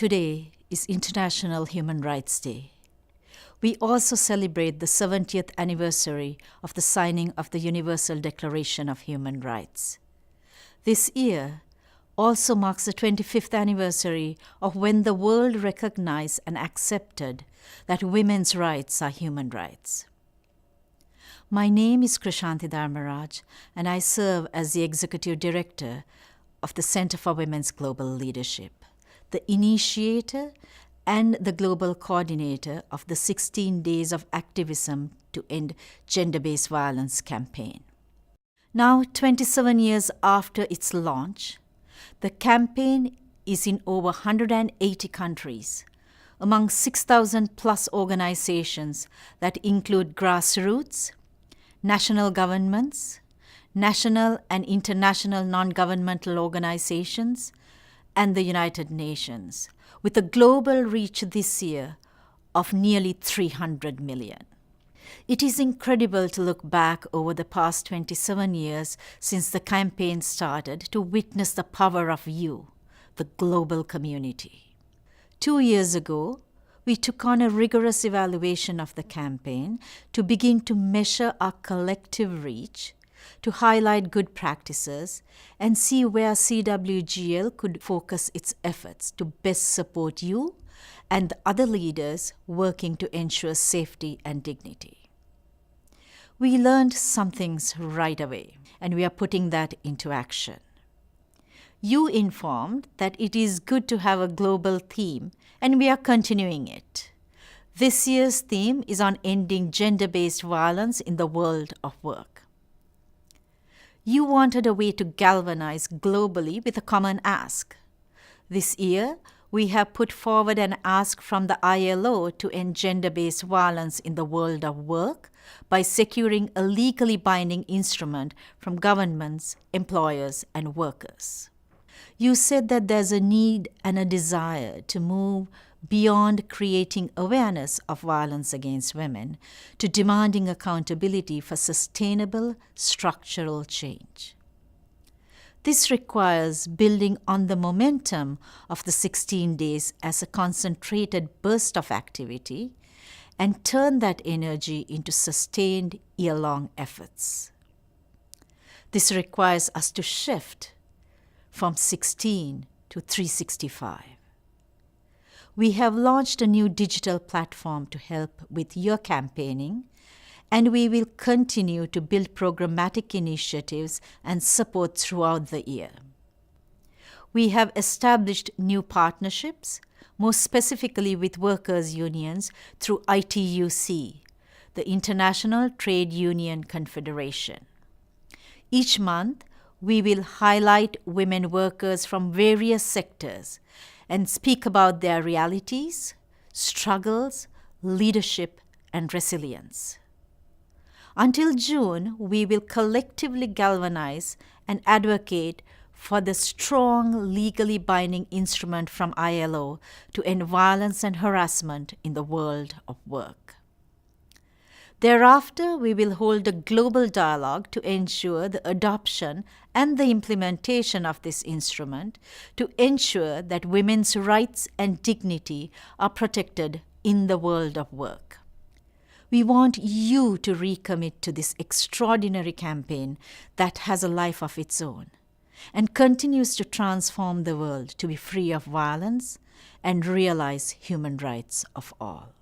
Today is International Human Rights Day. We also celebrate the 70th anniversary of the signing of the Universal Declaration of Human Rights. This year also marks the 25th anniversary of when the world recognized and accepted that women's rights are human rights. My name is Krishanti Dharmaraj, and I serve as the Executive Director of the Center for Women's Global Leadership, the initiator and the global coordinator of the 16 Days of Activism to End Gender-Based Violence campaign. Now, 27 years after its launch, the campaign is in over 180 countries, among 6,000 plus organizations that include grassroots, national governments, national and international non-governmental organizations, and the United Nations, with a global reach this year of nearly 300 million. It is incredible to look back over the past 27 years since the campaign started to witness the power of you, the global community. 2 years ago, we took on a rigorous evaluation of the campaign to begin to measure our collective reach, to highlight good practices, and see where CWGL could focus its efforts to best support you and the other leaders working to ensure safety and dignity. We learned some things right away, and we are putting that into action. You informed that it is good to have a global theme, and we are continuing it. This year's theme is on ending gender-based violence in the world of work. You wanted a way to galvanize globally with a common ask. This year, we have put forward an ask from the ILO to end gender-based violence in the world of work by securing a legally binding instrument from governments, employers, and workers. You said that there's a need and a desire to move beyond creating awareness of violence against women to demanding accountability for sustainable structural change. This requires building on the momentum of the 16 days as a concentrated burst of activity and turn that energy into sustained year-long efforts. This requires us to shift from 16 to 365. We have launched a new digital platform to help with your campaigning, and we will continue to build programmatic initiatives and support throughout the year. We have established new partnerships, more specifically with workers' unions through ITUC, the International Trade Union Confederation. Each month, we will highlight women workers from various sectors and speak about their realities, struggles, leadership, and resilience. Until June, we will collectively galvanize and advocate for the strong legally binding instrument from ILO to end violence and harassment in the world of work. Thereafter, we will hold a global dialogue to ensure the adoption and the implementation of this instrument to ensure that women's rights and dignity are protected in the world of work. We want you to recommit to this extraordinary campaign that has a life of its own and continues to transform the world to be free of violence and realize human rights of all.